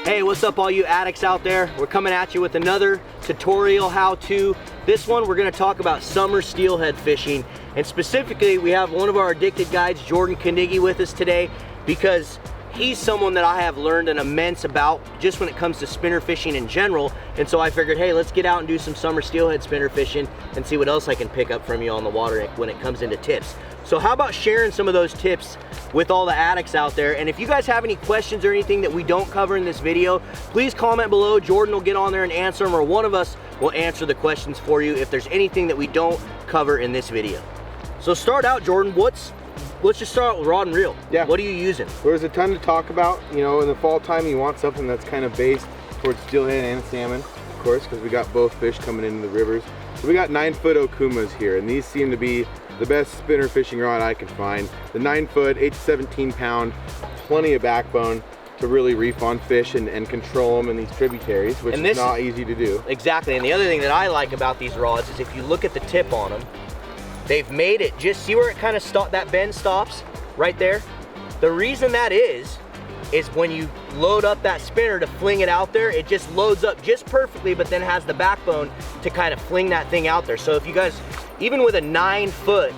Hey, what's up all you addicts out there? We're coming at you with another tutorial how-to. This one we're gonna talk about summer steelhead fishing, and specifically we have one of our addicted guides, Jordan Knigge, with us today because he's someone that I have learned an immense about just when it comes to spinner fishing in general. And so I figured, hey, let's get out and do some summer steelhead spinner fishing and see what else I can pick up from you on the water when it comes into tips. So how about sharing some of those tips with all the addicts out there? And if you guys have any questions or anything that we don't cover in this video, please comment below. Jordan will get on there and answer them, or one of us will answer the questions for you if there's anything that we don't cover in this video. So start out, Jordan, let's just start out with rod and reel. Yeah. What are you using? There's a ton to talk about. You know, in the fall time, you want something that's kind of based towards steelhead and salmon, of course, because we got both fish coming into the rivers. So we got 9-foot Okumas here, and these seem to be the best spinner fishing rod I can find. The 9-foot, 8 to 17 pound, plenty of backbone to really reef on fish and control them in these tributaries, which is not easy to do. Exactly, and the other thing that I like about these rods is if you look at the tip on them, they've made it, just see where it kind of that bend stops right there? The reason that is when you load up that spinner to fling it out there, it just loads up just perfectly, but then has the backbone to kind of fling that thing out there. So if you guys, even with a 9-foot,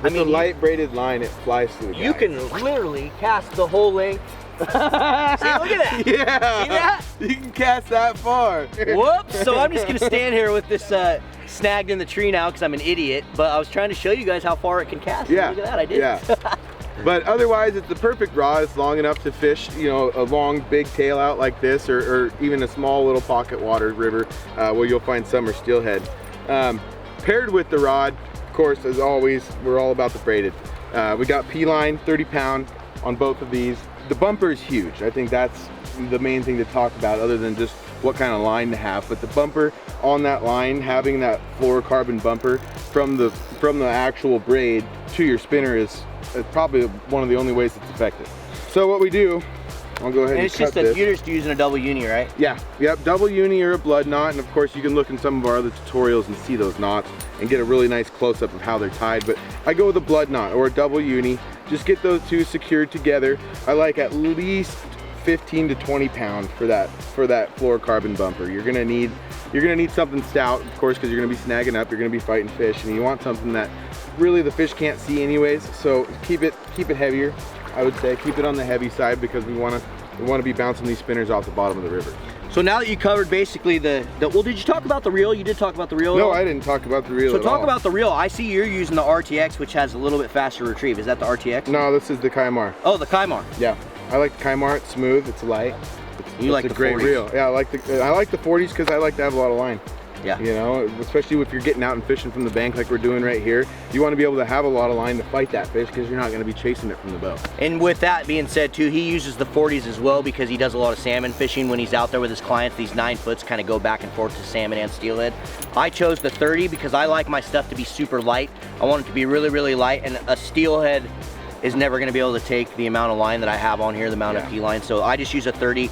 with a light braided line, it flies through the you can literally cast the whole length. See, look at that. Yeah. See that? You can cast that far. Whoops. So I'm just gonna stand here with this snagged in the tree now because I'm an idiot, but I was trying to show you guys how far it can cast. Yeah. Look at that, I did. Yeah. But otherwise, it's the perfect rod. It's long enough to fish, you know, a long, big tail out like this, or even a small little pocket water river where you'll find summer steelhead. Paired with the rod, of course, as always, we're all about the braided. We got P-line, 30 pound on both of these. The bumper is huge. I think that's the main thing to talk about, other than just what kind of line to have. But the bumper on that line, having that fluorocarbon bumper from the actual braid to your spinner is probably one of the only ways it's effective. So what we do, I'll go ahead and cut this. You're just using a double uni, right? Yeah, yep, double uni or a blood knot, and of course you can look in some of our other tutorials and see those knots and get a really nice close-up of how they're tied. But I go with a blood knot or a double uni. Just get those two secured together. I like at least 15 to 20 pounds for that fluorocarbon bumper. You're gonna need something stout, of course, because you're gonna be snagging up, you're gonna be fighting fish, and you want something that really the fish can't see anyways. So keep it heavier, I would say. Keep it on the heavy side because we wanna be bouncing these spinners off the bottom of the river. So now that you covered basically well, did you talk about the reel? You did talk about the reel? No, I didn't talk about the reel at all. So talk about the reel. I see you're using the RTX, which has a little bit faster retrieve. Is that the RTX? No, this is the Kaimar. Oh, the Kaimar. Yeah, I like the Kaimar. It's smooth, it's light. You like the great 40s. reel. Yeah, I like the 40s because I like to have a lot of line. Yeah. You know, especially if you're getting out and fishing from the bank like we're doing right here, you want to be able to have a lot of line to fight that fish because you're not going to be chasing it from the boat. And with that being said too, he uses the 40s as well because he does a lot of salmon fishing when he's out there with his clients. These 9-foots kind of go back and forth to salmon and steelhead. I chose the 30 because I like my stuff to be super light. I want it to be really, really light, and a steelhead is never going to be able to take the amount of line that I have on here, the amount of P-line. So I just use a 30.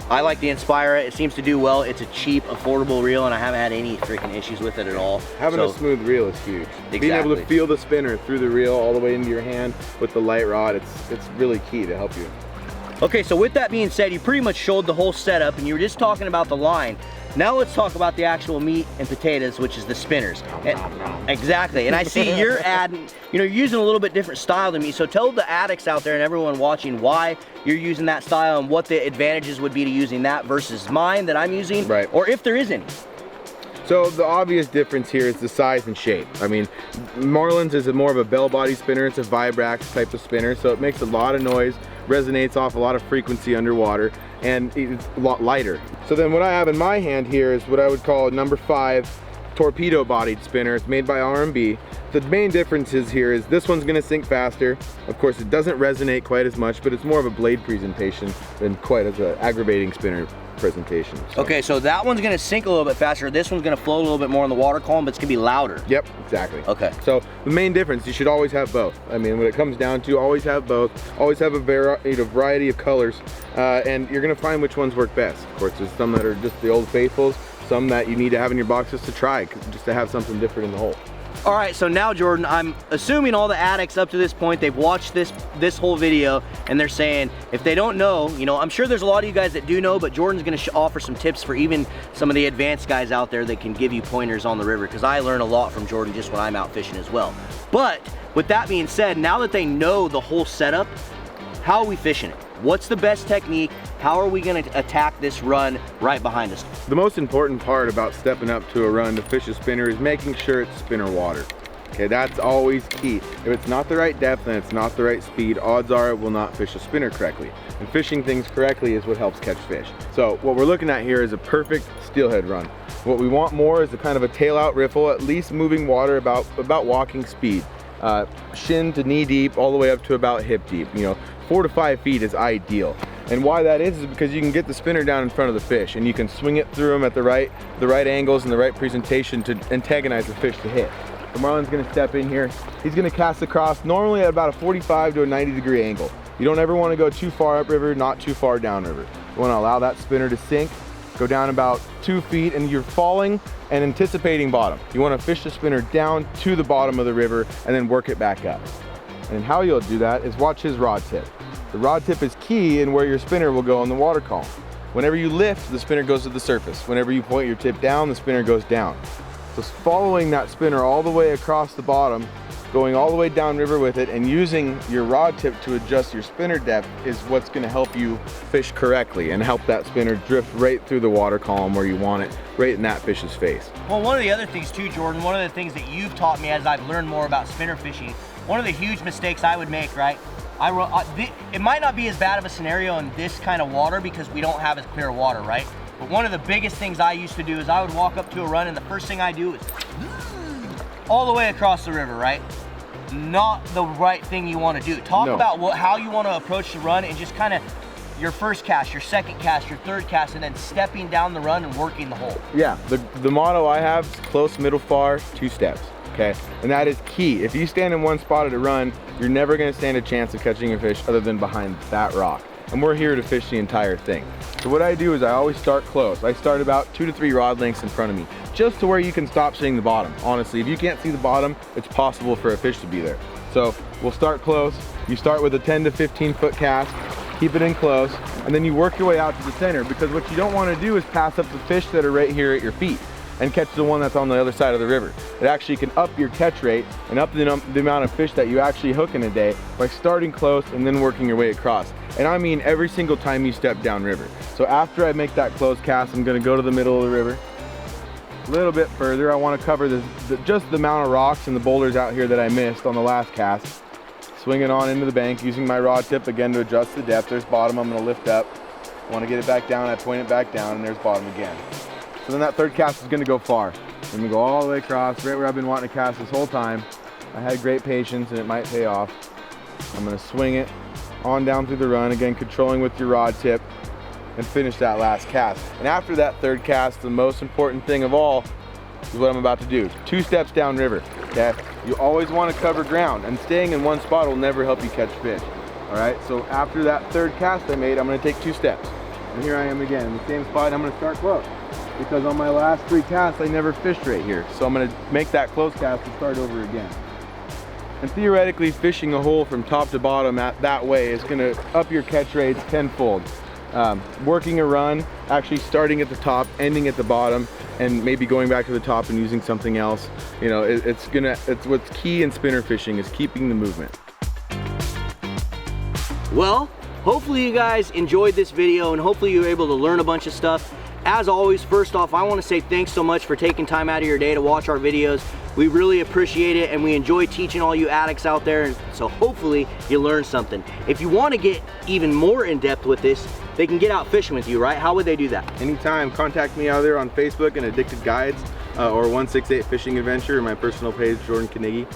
I like the Inspira. It seems to do well. It's a cheap, affordable reel, and I haven't had any freaking issues with it at all. Having a smooth reel is huge. Exactly. Being able to feel the spinner through the reel all the way into your hand with the light rod, it's really key to help you. Okay, so with that being said, you pretty much showed the whole setup, and you were just talking about the line. Now let's talk about the actual meat and potatoes, which is the spinners. Exactly, and I see you're adding, you're using a little bit different style than me, so tell the addicts out there and everyone watching why you're using that style and what the advantages would be to using that versus mine that I'm using, or if there is any. So the obvious difference here is the size and shape. I mean, Marlin's is more of a bell body spinner. It's a Vibrax type of spinner, so it makes a lot of noise, resonates off a lot of frequency underwater, and it's a lot lighter. So then what I have in my hand here is what I would call a number 5 torpedo bodied spinner. It's made by R&B. The main difference here is this one's gonna sink faster. Of course, it doesn't resonate quite as much, but it's more of a blade presentation than quite as an aggravating spinner presentation. So. Okay, so that one's gonna sink a little bit faster. This one's gonna flow a little bit more in the water column, but it's gonna be louder. Yep, exactly. Okay. So the main difference, you should always have both. I mean, when it comes down to, always have both. Always have a variety of colors, and you're gonna find which ones work best. Of course, there's some that are just the old faithfuls, some that you need to have in your boxes to try, just to have something different in the hole. All right, so now Jordan, I'm assuming all the addicts up to this point, they've watched this whole video and they're saying, if they don't know, you know, I'm sure there's a lot of you guys that do know, but Jordan's gonna offer some tips for even some of the advanced guys out there that can give you pointers on the river, because I learn a lot from Jordan just when I'm out fishing as well. But with that being said, now that they know the whole setup, how are we fishing it? What's the best technique? How are we gonna attack this run right behind us? The most important part about stepping up to a run to fish a spinner is making sure it's spinner water. Okay, that's always key. If it's not the right depth and it's not the right speed, odds are it will not fish a spinner correctly. And fishing things correctly is what helps catch fish. So what we're looking at here is a perfect steelhead run. What we want more is a kind of a tail out riffle, at least moving water about walking speed. Shin to knee deep, all the way up to about hip deep. You know, 4 to 5 feet is ideal. And why that is because you can get the spinner down in front of the fish and you can swing it through them at the right angles and the right presentation to antagonize the fish to hit. So Marlon's gonna step in here. He's gonna cast across normally at about a 45 to a 90-degree angle. You don't ever wanna go too far upriver, not too far downriver. You wanna allow that spinner to sink, go down about 2 feet, and you're falling and anticipating bottom. You wanna fish the spinner down to the bottom of the river and then work it back up. And how you'll do that is watch his rod tip. The rod tip is key in where your spinner will go in the water column. Whenever you lift, the spinner goes to the surface. Whenever you point your tip down, the spinner goes down. So following that spinner all the way across the bottom, going all the way down river with it, and using your rod tip to adjust your spinner depth is what's gonna help you fish correctly and help that spinner drift right through the water column where you want it, right in that fish's face. Well, one of the other things too, Jordan, one of the things that you've taught me as I've learned more about spinner fishing, one of the huge mistakes I would make, right? It might not be as bad of a scenario in this kind of water because we don't have as clear water, right? But one of the biggest things I used to do is I would walk up to a run and the first thing I do is all the way across the river, right? Not the right thing you want to do. Talk about how you want to approach the run and just kind of your first cast, your second cast, your third cast, and then stepping down the run and working the hole. Yeah, the motto I have is close, middle, far, 2 steps. Okay, and that is key. If you stand in one spot at a run, you're never going to stand a chance of catching a fish other than behind that rock. And we're here to fish the entire thing. So what I do is I always start close. I start about 2 to 3 rod lengths in front of me, just to where you can stop seeing the bottom. Honestly, if you can't see the bottom, it's possible for a fish to be there. So we'll start close. You start with a 10 to 15 foot cast, keep it in close, and then you work your way out to the center, because what you don't want to do is pass up the fish that are right here at your feet and catch the one that's on the other side of the river. It actually can up your catch rate and up the amount of fish that you actually hook in a day by starting close and then working your way across. And I mean every single time you step down river. So after I make that close cast, I'm gonna go to the middle of the river. A little bit further, I wanna cover just the amount of rocks and the boulders out here that I missed on the last cast. Swing it on into the bank using my rod tip again to adjust the depth. There's bottom, I'm gonna lift up. Wanna get it back down, I point it back down, and there's bottom again. So then that third cast is gonna go far. I'm gonna go all the way across, right where I've been wanting to cast this whole time. I had great patience and it might pay off. I'm gonna swing it on down through the run, again controlling with your rod tip, and finish that last cast. And after that third cast, the most important thing of all is what I'm about to do. 2 steps down river, okay? You always wanna cover ground, and staying in one spot will never help you catch fish. All right, so after that third cast I made, I'm gonna take 2 steps. And here I am again, in the same spot, I'm gonna start close. Because on my last 3 casts, I never fished right here. So I'm gonna make that close cast and start over again. And theoretically, fishing a hole from top to bottom that way is gonna up your catch rates tenfold. Working a run, actually starting at the top, ending at the bottom, and maybe going back to the top and using something else. You know, it's what's key in spinner fishing is keeping the movement. Well, hopefully you guys enjoyed this video and hopefully you were able to learn a bunch of stuff. As always, first off, I want to say thanks so much for taking time out of your day to watch our videos. We really appreciate it and we enjoy teaching all you addicts out there, and so hopefully you learned something. If you want to get even more in depth with this, they can get out fishing with you, right? How would they do that? Anytime, contact me out there on Facebook and Addicted Guides or 168 Fishing Adventure, or my personal page, Jordan Knigge.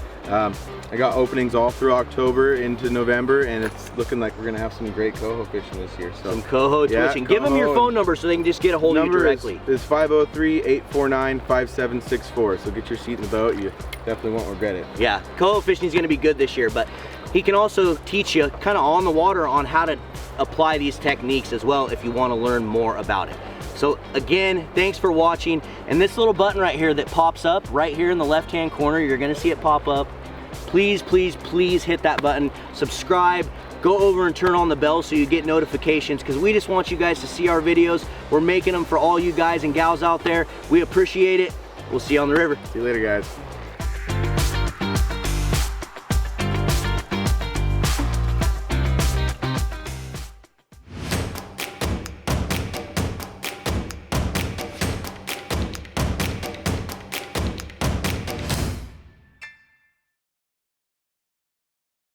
I got openings all through October into November, and it's looking like we're gonna have some great coho fishing this year. So some coho twitching. Give them your phone number so they can just get a hold of you directly. Is 503-849-5764. So get your seat in the boat. You definitely won't regret it. Yeah, coho fishing is gonna be good this year, but he can also teach you kind of on the water on how to apply these techniques as well if you want to learn more about it. So again, thanks for watching. And this little button right here that pops up right here in the left-hand corner, you're gonna see it pop up. Please, please, please hit that button, subscribe, go over and turn on the bell so you get notifications, because we just want you guys to see our videos. We're making them for all you guys and gals out there. We appreciate it. We'll see you on the river. See you later, guys.